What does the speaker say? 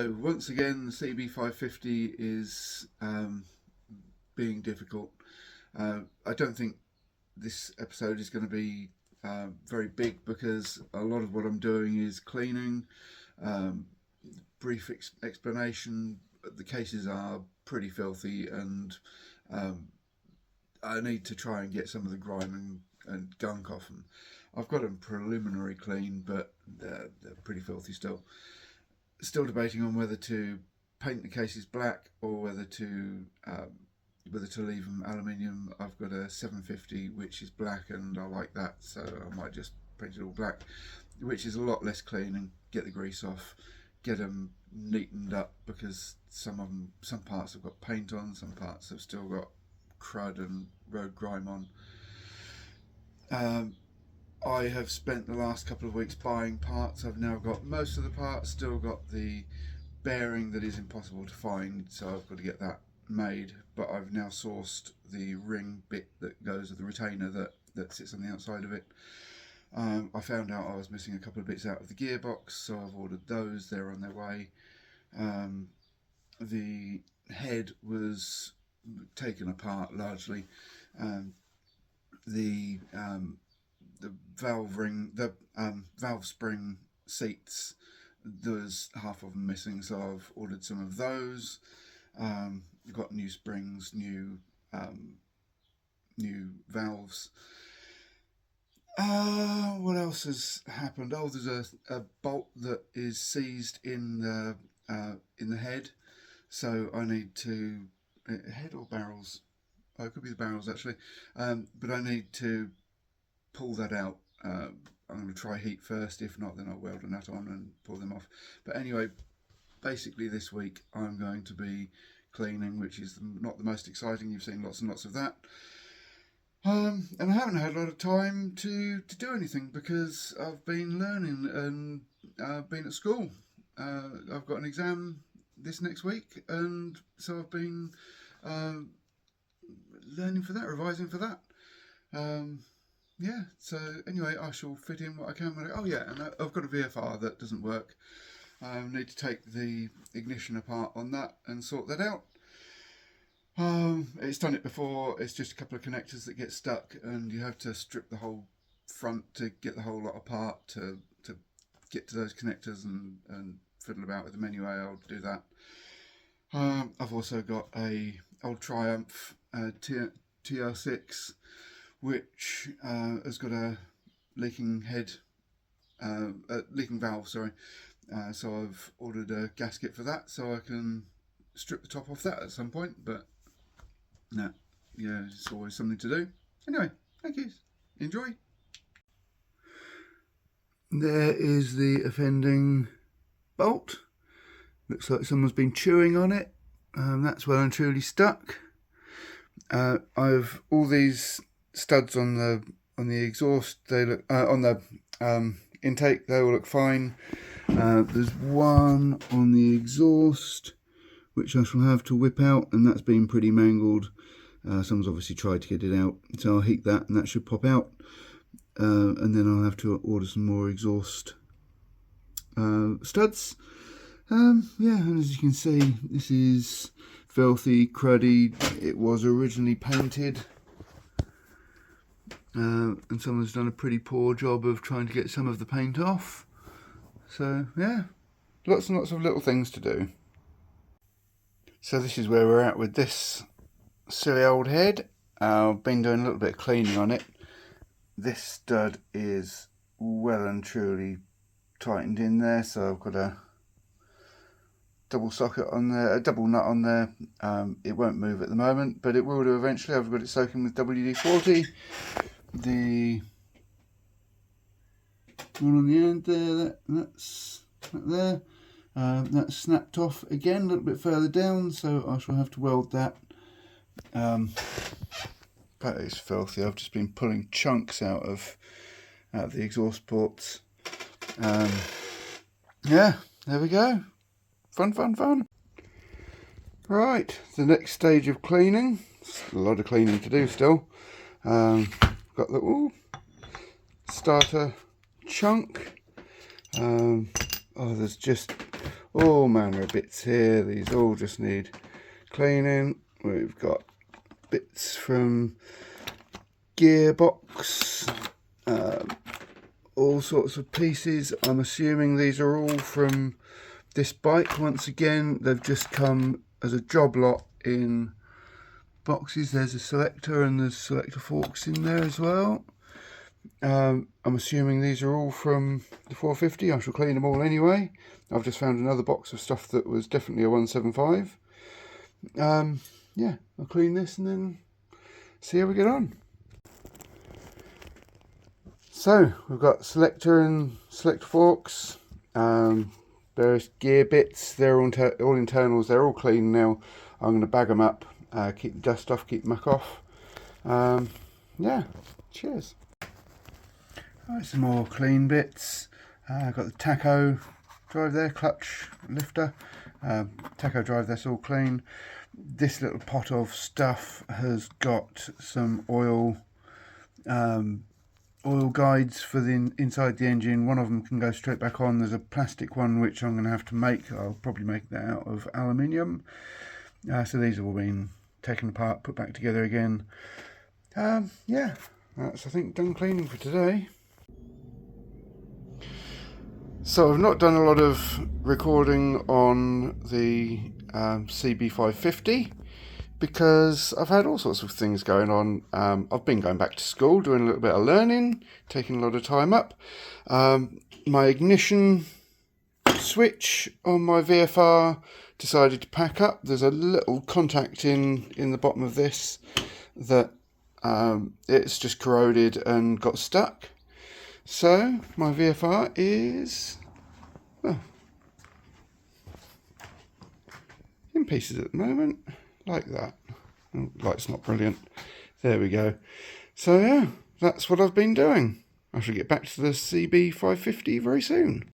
So once again, the CB550 is being difficult. I don't think this episode is going to be very big because a lot of what I'm doing is cleaning, brief explanation. The cases are pretty filthy, and I need to try and get some of the grime and gunk off them. I've got them preliminary clean, but they're pretty filthy still. Still debating on whether to paint the cases black or whether to leave them aluminium. I've got a 750 which is black and I like that, so I might just paint it all black, which is a lot less cleaning. Get the grease off, get them neatened up, because some parts have got paint on, some parts have still got crud and road grime on. I have spent the last couple of weeks buying parts. I've now got most of the parts, still got the bearing that is impossible to find, so I've got to get that made. But I've now sourced the ring bit that goes with the retainer that sits on the outside of it. I found out I was missing a couple of bits out of the gearbox, so I've ordered those. They're on their way. The head was taken apart largely. The valve ring, the valve spring seats, there's half of them missing, so I've ordered some of those. Got new springs, new valves. What else has happened? Oh, there's a bolt that is seized in the head, so I need to head or barrels. Oh, it could be the barrels actually, but I need to pull that out. I'm going to try heat first. If not, then I'll weld a nut on and pull them off. But anyway, basically this week I'm going to be cleaning, which is not the most exciting. You've seen lots and lots of that. And I haven't had a lot of time to do anything because I've been learning and been at school. I've got an exam this next week, and so I've been learning for that, revising for that. Yeah, so anyway, I shall fit in what I can. Oh yeah, and I've got a VFR that doesn't work. I need to take the ignition apart on that and sort that out. It's done it before. It's just a couple of connectors that get stuck, and you have to strip the whole front to get the whole lot apart to get to those connectors and fiddle about with them. Anyway, I'll do that. I've also got a old Triumph TR6, which has got a leaking valve, sorry. So I've ordered a gasket for that, so I can strip the top off that at some point. But no, yeah, it's always something to do. Anyway, thank you. Enjoy. There is the offending bolt. Looks like someone's been chewing on it. That's well and truly stuck. I've all these studs on the exhaust. They look on the intake. They all look fine. There's one on the exhaust which I shall have to whip out, and that's been pretty mangled. Someone's obviously tried to get it out, so I'll heat that and that should pop out. And then I'll have to order some more exhaust studs. Yeah, and as you can see, this is filthy, cruddy. It was originally painted, and someone's done a pretty poor job of trying to get some of the paint off. So yeah, lots and lots of little things to do. So this is where we're at with this silly old head. I've been doing a little bit of cleaning on it. This stud is well and truly tightened in there, so I've got a double socket on there, a double nut on there. It won't move at the moment, but it will do eventually. I've got it soaking with WD-40. The one on the end there, that's there. That's snapped off again a little bit further down, so I shall have to weld that. But it's filthy. I've just been pulling chunks out of the exhaust ports. Yeah, there we go. Fun. Right, the next stage of cleaning. A lot of cleaning to do still. Got the starter chunk. Oh, there's just all manner of bits here. These all just need cleaning. We've got bits from gearbox, all sorts of pieces. I'm assuming these are all from this bike. Once again, they've just come as a job lot in boxes. There's a selector and there's selector forks in there as well. I'm assuming these are all from the 450. I shall clean them all anyway. I've just found another box of stuff that was definitely a 175. Yeah, I'll clean this and then see how we get on. So we've got selector and selector forks, various gear bits. They're all internals. They're all clean now. I'm going to bag them up, keep the dust off, keep the muck off. Yeah, cheers. Right, some more clean bits. I've got the tacho drive there, clutch, lifter, tacho drive. That's all clean. This little pot of stuff has got some oil guides for the inside the engine. One of them can go straight back on. There's a plastic one which I'm going to have to make. I'll probably make that out of aluminium. So these have all been taken apart, put back together again. Yeah, that's I think done cleaning for today. So I've not done a lot of recording on the CB550 because I've had all sorts of things going on. I've been going back to school, doing a little bit of learning, taking a lot of time up. My ignition switch on my VFR decided to pack up. There's a little contact in the bottom of this that it's just corroded and got stuck. So my VFR is, well, in pieces at the moment, like that. Oh, light's not brilliant. There we go. So yeah, that's what I've been doing. I shall get back to the CB550 very soon.